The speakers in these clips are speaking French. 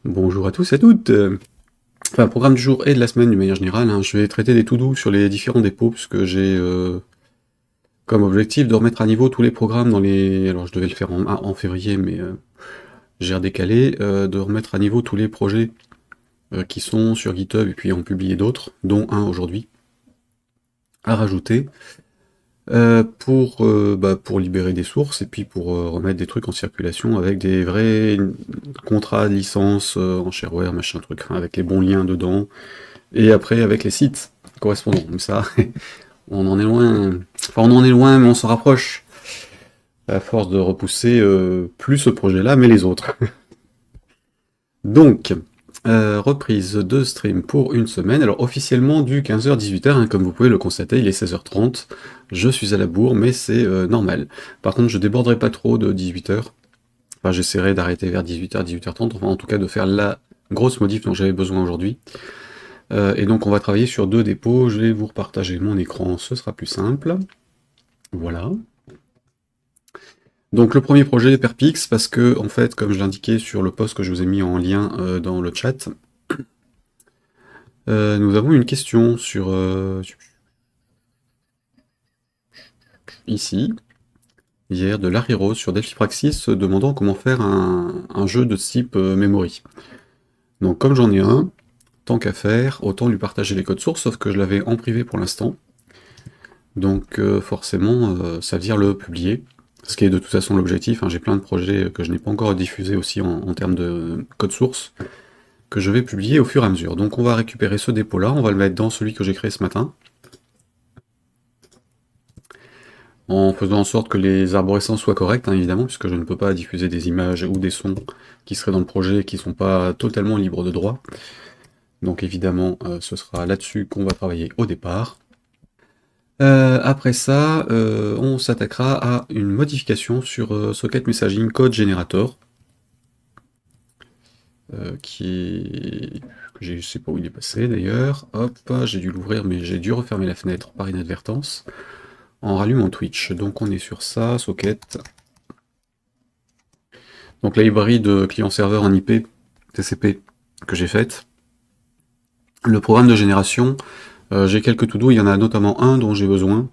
Bonjour à tous et à toutes. Enfin, programme du jour et de la semaine d'une manière générale, hein. Je vais traiter des to-do sur les différents dépôts, puisque j'ai comme objectif de remettre à niveau tous les programmes dans les... Alors je devais le faire en février, mais j'ai redécalé, de remettre à niveau tous les projets qui sont sur GitHub et puis en publier d'autres, dont un aujourd'hui, à rajouter, pour libérer des sources et puis pour remettre des trucs en circulation avec des vrais contrats de licence en shareware, machin truc, enfin, avec les bons liens dedans. Et après, avec les sites correspondants. Comme ça, on en est loin. Enfin, on en est loin, mais on s'en rapproche. À force de repousser plus ce projet-là, mais les autres. Donc, reprise de stream pour une semaine. Alors, officiellement du 15h-18h, hein, comme vous pouvez le constater, il est 16h30. Je suis à la bourre, mais c'est normal. Par contre, je déborderai pas trop de 18h. Enfin, j'essaierai d'arrêter vers 18h, 18h30. Enfin, en tout cas, de faire la grosse modif dont j'avais besoin aujourd'hui. Et donc on va travailler sur deux dépôts, je vais vous repartager mon écran, ce sera plus simple. Voilà. Donc le premier projet Perpix, parce que en fait, comme je l'indiquais sur le post que je vous ai mis en lien dans le chat, nous avons une question sur ici, hier, de Larry Rose sur Delphi Praxis, demandant comment faire un jeu de type memory. Donc comme j'en ai un, tant qu'à faire, autant lui partager les codes sources, sauf que je l'avais en privé pour l'instant. Donc forcément, ça veut dire le publier, ce qui est de toute façon l'objectif, hein. J'ai plein de projets que je n'ai pas encore diffusés aussi en termes de code source, que je vais publier au fur et à mesure. Donc on va récupérer ce dépôt-là, on va le mettre dans celui que j'ai créé ce matin, en faisant en sorte que les arborescences soient correctes, hein, évidemment, puisque je ne peux pas diffuser des images ou des sons qui seraient dans le projet et qui ne sont pas totalement libres de droit. Donc évidemment, ce sera là-dessus qu'on va travailler au départ. Après ça, on s'attaquera à une modification sur Socket Messaging Code Generator, je sais pas où il est passé d'ailleurs. Hop, j'ai dû l'ouvrir, mais j'ai dû refermer la fenêtre par inadvertance en rallumant Twitch. Donc on est sur ça, Socket. Donc la librairie de client-serveur en IP, TCP, que j'ai faite. Le programme de génération, j'ai quelques to-do, il y en a notamment un dont j'ai besoin,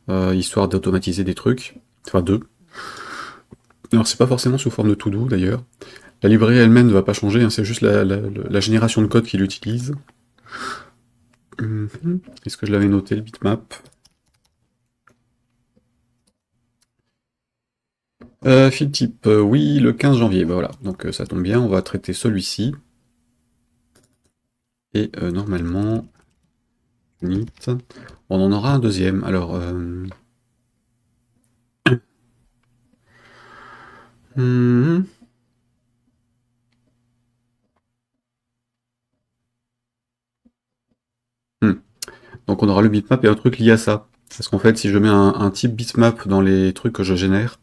histoire d'automatiser des trucs, enfin deux. Alors c'est pas forcément sous forme de to-do d'ailleurs. La librairie elle-même ne va pas changer, hein, c'est juste la génération de code qu'il utilise. Est-ce que je l'avais noté, le bitmap? Fil type, oui, le 15 janvier, bah voilà, donc ça tombe bien, on va traiter celui-ci. Et normalement, unit, on en aura un deuxième. Alors, hmm, hmm. Donc on aura le bitmap et un truc lié à ça. Parce qu'en fait, si je mets un type bitmap dans les trucs que je génère,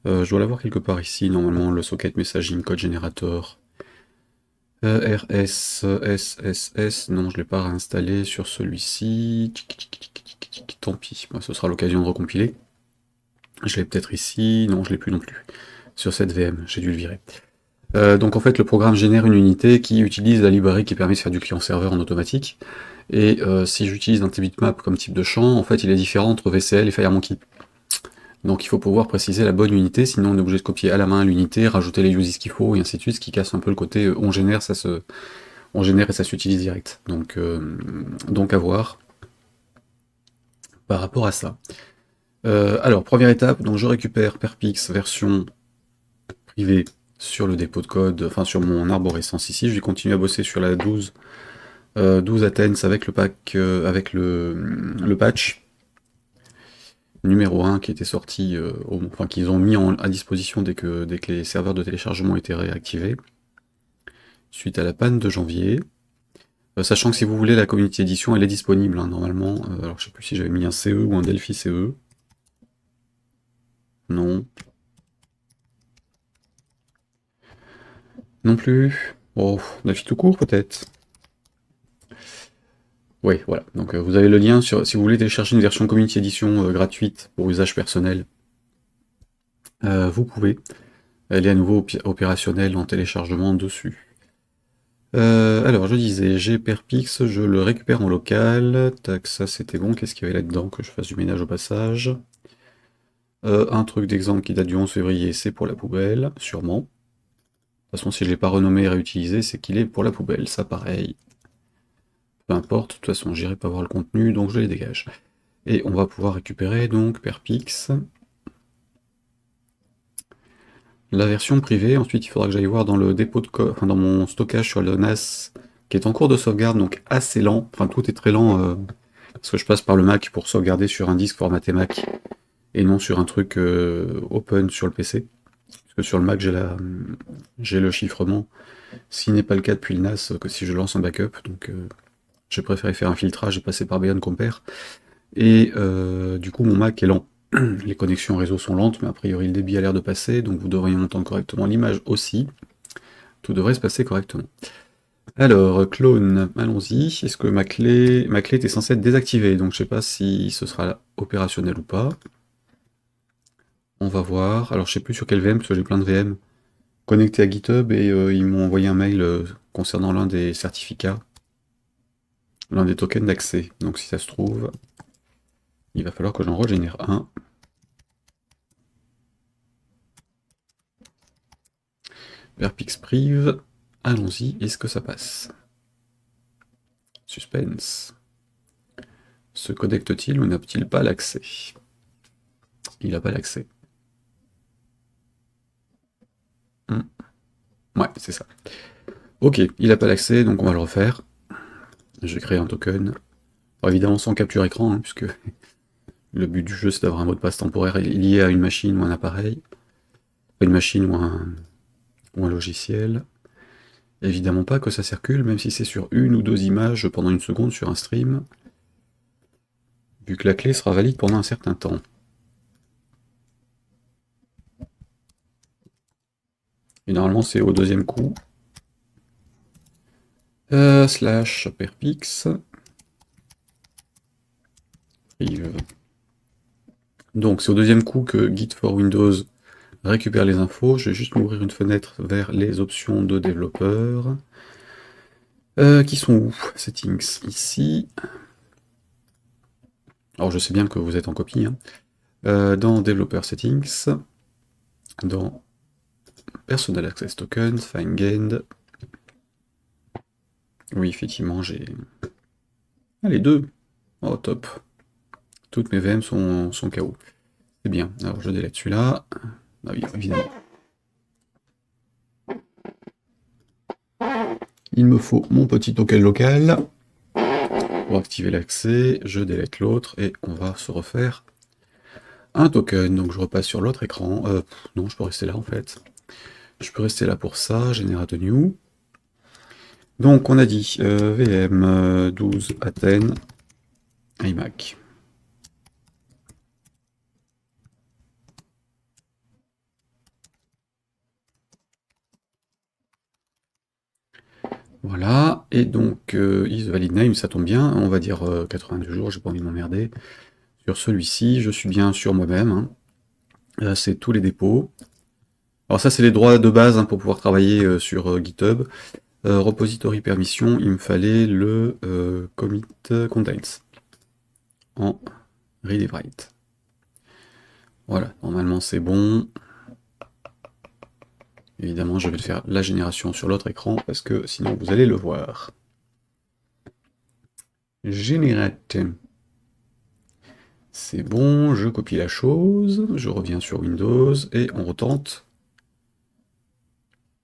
je dois l'avoir quelque part ici, normalement, le socket messaging code generator. RSSSS, non, je ne l'ai pas réinstallé sur celui-ci. Tant pis, bah, ce sera l'occasion de recompiler. Je l'ai peut-être ici, non, je l'ai plus non plus. Sur cette VM, j'ai dû le virer. Donc en fait, le programme génère une unité qui utilise la librairie qui permet de faire du client-serveur en automatique. Et si j'utilise un bitmap comme type de champ, en fait, il est différent entre VCL et FireMonkey. Donc il faut pouvoir préciser la bonne unité, sinon on est obligé de copier à la main l'unité, rajouter les uses qu'il faut, et ainsi de suite, ce qui casse un peu le côté on génère, on génère et ça s'utilise direct. Donc à voir par rapport à ça. Alors, première étape, donc je récupère Perpix version privée sur le dépôt de code, enfin sur mon arborescence ici. Je vais continuer à bosser sur la 12, 12 Athens avec le pack, avec le patch numéro 1 qui était sorti, enfin qu'ils ont mis à disposition dès que les serveurs de téléchargement étaient réactivés, suite à la panne de janvier. Sachant que si vous voulez la Community Edition, elle est disponible, hein, normalement. Alors je sais plus si j'avais mis un CE ou un Delphi CE. Non. Non plus. Oh, Delphi tout court peut-être. Oui, voilà. Donc vous avez le lien si vous voulez télécharger une version Community Edition gratuite pour usage personnel. Vous pouvez. Elle est à nouveau opérationnelle en téléchargement dessus. Alors, je disais, j'ai Perpix, je le récupère en local. Tac, ça c'était bon. Qu'est-ce qu'il y avait là-dedans? Que je fasse du ménage au passage. Un truc d'exemple qui date du 11 février, c'est pour la poubelle, sûrement. De toute façon, si je l'ai pas renommé et réutilisé, c'est qu'il est pour la poubelle, ça pareil. Peu importe, de toute façon, j'irai pas voir le contenu, donc je les dégage. Et on va pouvoir récupérer donc Perpix. La version privée, ensuite il faudra que j'aille voir dans le dépôt de enfin dans mon stockage sur le NAS, qui est en cours de sauvegarde, donc assez lent. Enfin, tout est très lent, parce que je passe par le Mac pour sauvegarder sur un disque formaté Mac, et non sur un truc open sur le PC. Parce que sur le Mac, j'ai le chiffrement, s'il n'est pas le cas depuis le NAS, que si je lance un backup, donc j'ai préféré faire un filtrage et passer par Beyond Compare. Et du coup, mon Mac est lent. Les connexions réseau sont lentes, mais a priori le débit a l'air de passer, donc vous devriez entendre correctement l'image aussi. Tout devrait se passer correctement. Alors, clone, allons-y. Est-ce que ma clé était censée être désactivée, donc je sais pas si ce sera opérationnel ou pas. On va voir. Alors, je sais plus sur quelle VM, parce que j'ai plein de VM connectés à GitHub, et ils m'ont envoyé un mail concernant l'un des certificats, l'un des tokens d'accès. Donc, si ça se trouve, il va falloir que j'en régénère un. Verpix prive. Allons-y, est-ce que ça passe? Suspense. Se connecte-t-il ou n'a-t-il pas l'accès? Il n'a pas l'accès. Ouais, c'est ça. Ok, il n'a pas l'accès, donc on va le refaire. Je vais créer un token. Alors, évidemment sans capture écran, hein, puisque le but du jeu c'est d'avoir un mot de passe temporaire lié à une machine ou un appareil. Une machine ou un logiciel. Évidemment pas que ça circule, même si c'est sur une ou deux images pendant une seconde sur un stream, vu que la clé sera valide pendant un certain temps. Et normalement c'est au deuxième coup. Slash perpix. Donc c'est au deuxième coup que Git for Windows récupère les infos. Je vais juste m'ouvrir une fenêtre vers les options de développeur. Qui sont où? Settings ici. Alors je sais bien que vous êtes en copie. Hein. Dans Developer Settings, dans Personal Access Tokens, FineGain. Oui, effectivement, j'ai... Ah, les deux. Oh, top. Toutes mes VM sont KO. C'est bien. Alors je délète celui-là. Ah oui, évidemment. Il me faut mon petit token local. Pour activer l'accès, je délète l'autre et on va se refaire un token. Donc je repasse sur l'autre écran. Non, je peux rester là en fait. Je peux rester là pour ça. Generate new. Donc on a dit VM 12 Athènes iMac. Voilà, et donc is valid name, ça tombe bien, on va dire 82 jours, j'ai pas envie de m'emmerder. Sur celui-ci, je suis bien sur moi-même. Hein. Là, c'est tous les dépôts. Alors ça, c'est les droits de base hein, pour pouvoir travailler sur GitHub. Repository permission, il me fallait le commit contains en read et write. Voilà, normalement c'est bon. Évidemment, je vais faire la génération sur l'autre écran parce que sinon vous allez le voir. Generate. C'est bon, je copie la chose, je reviens sur Windows et on retente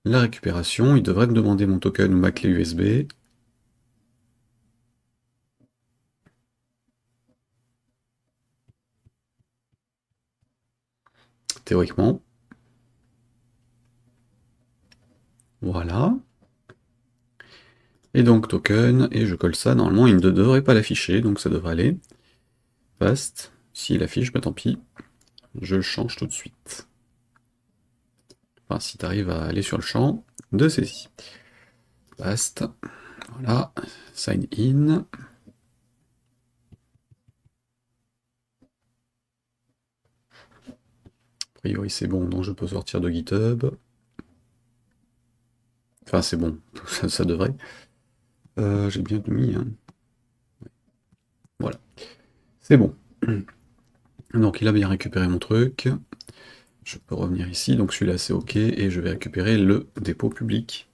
la récupération. Il devrait me demander mon token ou ma clé USB. Théoriquement. Voilà. Et donc token, et je colle ça. Normalement, il ne devrait pas l'afficher, donc ça devrait aller. Fast. S'il affiche, bah tant pis. Je le change tout de suite. Enfin, si tu arrives à aller sur le champ de saisie. Fast. Voilà. Sign in. A priori, c'est bon, donc je peux sortir de GitHub. Enfin, c'est bon, ça devrait. J'ai bien mis, hein. Voilà, c'est bon. Donc il a bien récupéré mon truc. Je peux revenir ici, donc celui-là c'est OK, et je vais récupérer le dépôt public,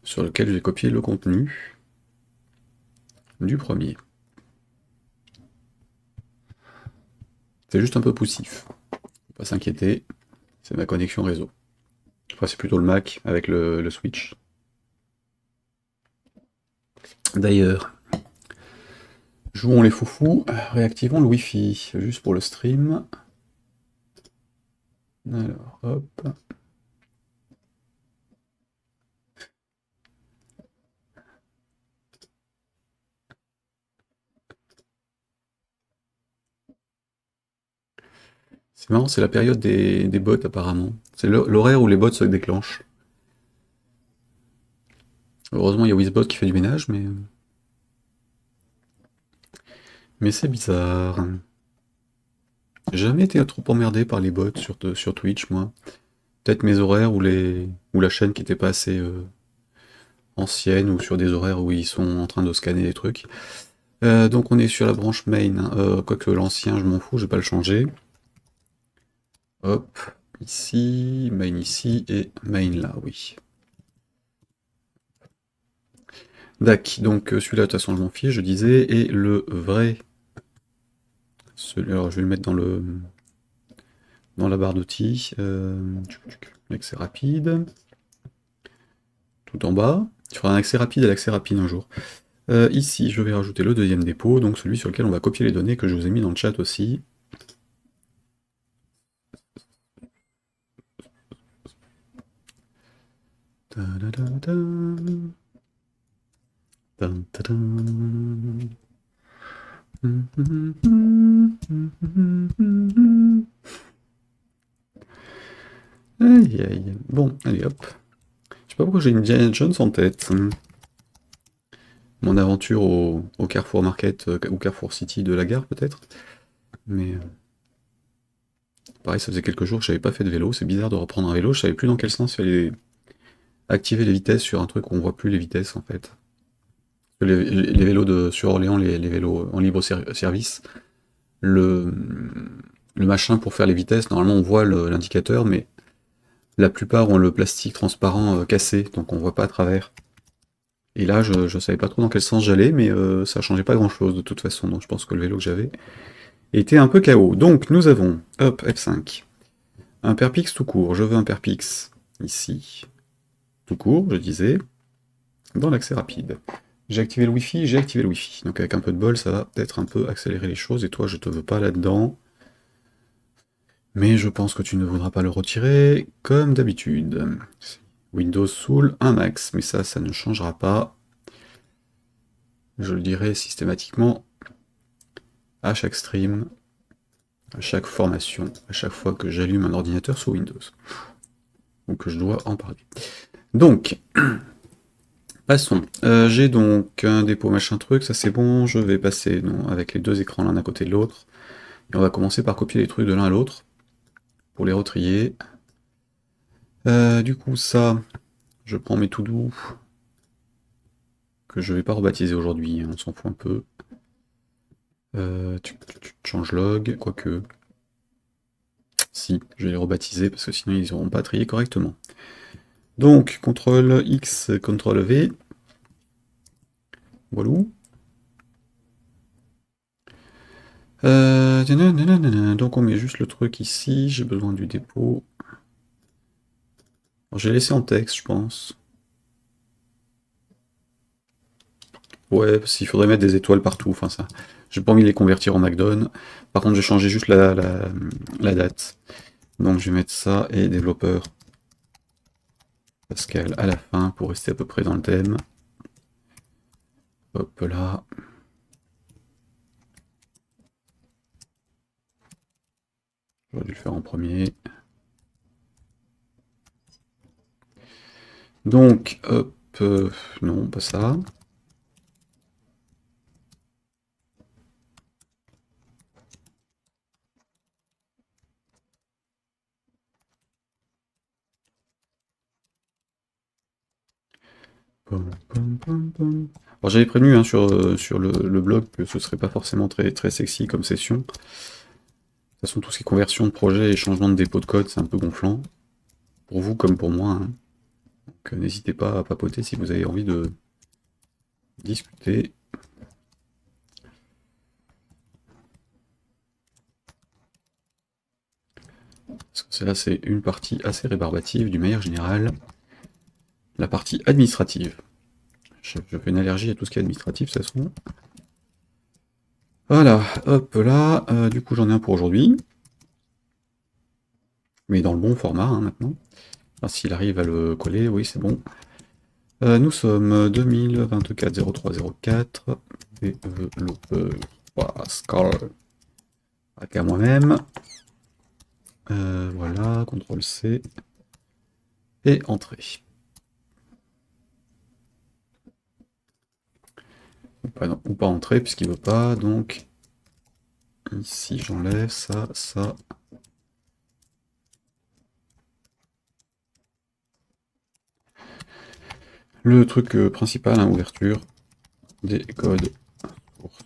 sur lequel je vais copier le contenu du premier. C'est juste un peu poussif, faut pas s'inquiéter, c'est ma connexion réseau. Enfin, c'est plutôt le Mac avec le switch. D'ailleurs, jouons les foufous, réactivons le Wi-Fi, juste pour le stream. Alors, hop. C'est marrant, c'est la période des bots apparemment. C'est l'horaire où les bots se déclenchent. Heureusement, il y a Wizbot qui fait du ménage, mais c'est bizarre. J'ai jamais été trop emmerdé par les bots sur Twitch, moi. Peut-être mes horaires ou la chaîne qui était pas assez ancienne, ou sur des horaires où ils sont en train de scanner des trucs. Donc on est sur la branche main, hein. Quoique l'ancien, je m'en fous, je vais pas le changer. Hop, ici, et main là, oui. Dac, donc celui-là, de toute façon, je m'en fiche, je disais, et le vrai, alors je vais le mettre dans la barre d'outils, l'accès rapide, tout en bas. Tu feras un accès rapide à l'accès rapide un jour. Ici, je vais rajouter le deuxième dépôt, donc celui sur lequel on va copier les données que je vous ai mis dans le chat aussi. Aïe aïe. Bon, allez hop. Je sais pas pourquoi j'ai une Indiana Jones en tête. Mon aventure au Carrefour Market, ou Carrefour City de la gare peut-être. Mais pareil, ça faisait quelques jours que j'avais pas fait de vélo. C'est bizarre de reprendre un vélo. Je savais plus dans quel sens il fallait activer les vitesses sur un truc où on voit plus les vitesses en fait. Les vélos sur Orléans, les vélos en libre service, le, le machin pour faire les vitesses, normalement on voit l'indicateur, mais la plupart ont le plastique transparent cassé, donc on voit pas à travers. Et là, je savais pas trop dans quel sens j'allais, mais ça changeait pas grand chose de toute façon, donc je pense que le vélo que j'avais était un peu KO. Donc nous avons, hop, F5, un perpix tout court. Je veux un perpix ici, tout court, je disais, dans l'accès rapide. J'ai activé le Wi-Fi, j'ai activé le Wi-Fi. Donc avec un peu de bol, ça va peut-être un peu accélérer les choses, et toi, je te veux pas là-dedans. Mais je pense que tu ne voudras pas le retirer, comme d'habitude. Windows Soul, un max, mais ça ne changera pas. Je le dirai systématiquement à chaque stream, à chaque formation, à chaque fois que j'allume un ordinateur sous Windows. Ou que je dois en parler. Donc, passons. J'ai donc un dépôt machin truc, ça c'est bon, je vais passer avec les deux écrans l'un à côté de l'autre. Et on va commencer par copier les trucs de l'un à l'autre, pour les retrier. Du coup, ça, je prends mes tout doux, que je vais pas rebaptiser aujourd'hui, hein, on s'en fout un peu. Tu changes log, quoique. Si, je vais les rebaptiser parce que sinon ils n'auront pas trié correctement. Donc, CTRL X, CTRL V. Voilà. Donc on met juste le truc ici, j'ai besoin du dépôt. J'ai laissé en texte, je pense. Ouais, parce qu'il faudrait mettre des étoiles partout, enfin ça. J'ai pas envie de les convertir en McDonald's. Par contre, j'ai changé juste la date. Donc je vais mettre ça et développeur Pascal à la fin pour rester à peu près dans le thème. Hop là. J'aurais dû le faire en premier. Donc, hop, non, pas ça. Alors j'avais prévenu hein, sur le blog que ce serait pas forcément très, très sexy comme session. De toute façon, tout ce qui est conversion de projet et changement de dépôt de code, c'est un peu gonflant. Pour vous comme pour moi. Hein. Donc n'hésitez pas à papoter si vous avez envie de discuter. Parce que là, c'est une partie assez rébarbative d'une manière générale. La partie administrative. Je fais une allergie à tout ce qui est administratif, de toute façon. Voilà, hop là. Du coup, j'en ai un pour aujourd'hui. Mais dans le bon format, hein, maintenant. Ah, s'il arrive à le coller, oui, c'est bon. Nous sommes 2024-03-04. Développeur Pascal. Avec à moi-même. Voilà, CTRL-C. Et entrée. Ou pas entrer, puisqu'il veut pas, donc... Ici, j'enlève ça, ça... Le truc principal, hein, ouverture des codes sources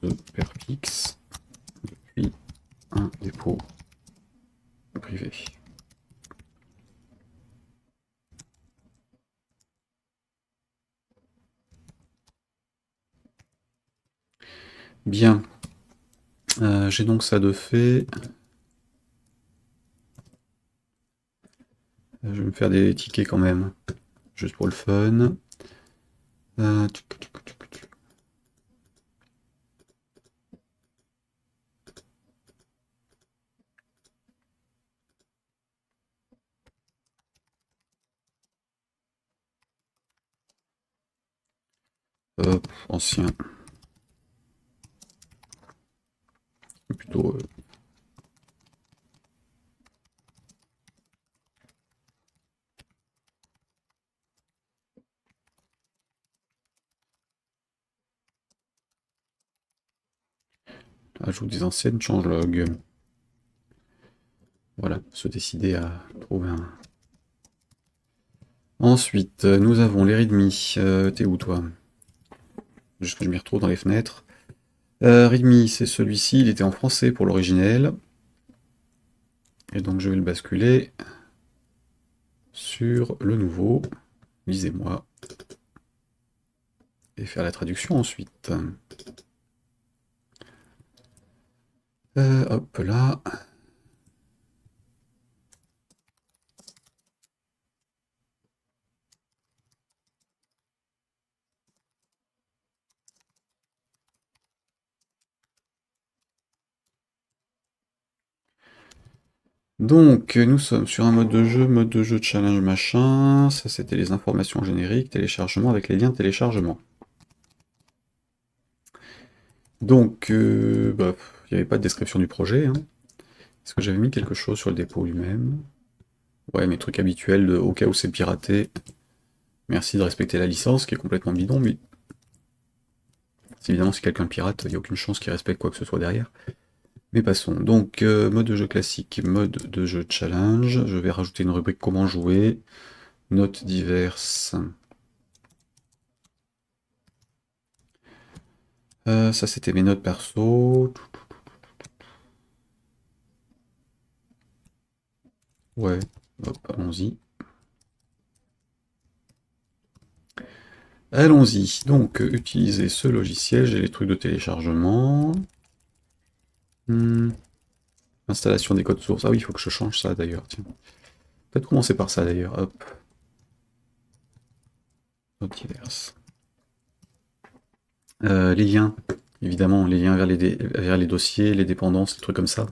de Perpix depuis un dépôt privé. Bien. J'ai donc ça de fait. Je vais me faire des tickets quand même, juste pour le fun. Hop, ancien. Plutôt... ajoute des anciennes, change log. Voilà, se décider à trouver un... Ensuite, nous avons les readme. T'es où, toi? Juste que je m'y retrouve dans les fenêtres. Readme, c'est celui-ci, il était en français pour l'originel. Et donc je vais le basculer sur le nouveau. Lisez-moi. Et faire la traduction ensuite. Hop là. Donc, nous sommes sur un mode de jeu challenge machin. Ça, c'était les informations génériques, téléchargement avec les liens de téléchargement. Donc, bah, il n'y avait pas de description du projet. Hein. Est-ce que j'avais mis quelque chose sur le dépôt lui-même? Ouais, mes trucs habituels, au cas où c'est piraté. Merci de respecter la licence, qui est complètement bidon, mais... Évidemment, si quelqu'un pirate, il n'y a aucune chance qu'il respecte quoi que ce soit derrière. Mais passons. Donc, mode de jeu classique, mode de jeu challenge. Je vais rajouter une rubrique comment jouer. Notes diverses. Ça, c'était mes notes perso. Ouais, hop, allons-y. Allons-y. Donc, utiliser ce logiciel. J'ai les trucs de téléchargement. Installation des codes sources. Ah oui, il faut que je change ça d'ailleurs. Tiens. Peut-être commencer par ça d'ailleurs. Hop. Notes diverses. Les liens. Évidemment, les liens vers les dossiers, les dépendances, les trucs comme ça.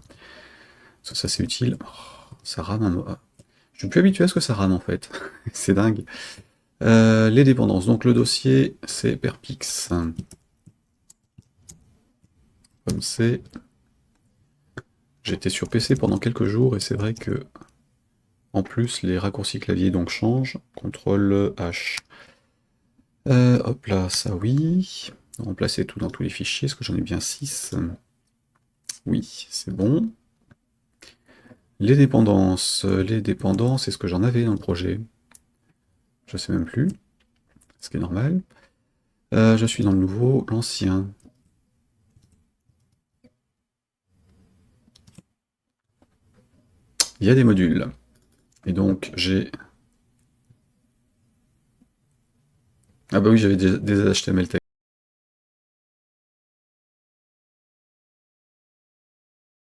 Ça c'est utile. Oh, ça rame un... Je suis plus habitué à ce que ça rame en fait. C'est dingue. Les dépendances. Donc le dossier, c'est Perpix. Comme c'est. J'étais sur PC pendant quelques jours et c'est vrai que en plus les raccourcis clavier donc changent. CTRL H. Hop là, ça oui. Remplacer tout dans tous les fichiers. Est-ce que j'en ai bien 6? Oui, c'est bon. Les dépendances, est-ce que j'en avais dans le projet? Je sais même plus. ce qui est normal. Je suis dans le nouveau, l'ancien. Il y a des modules. Et donc j'ai... Ah bah oui, j'avais des HTML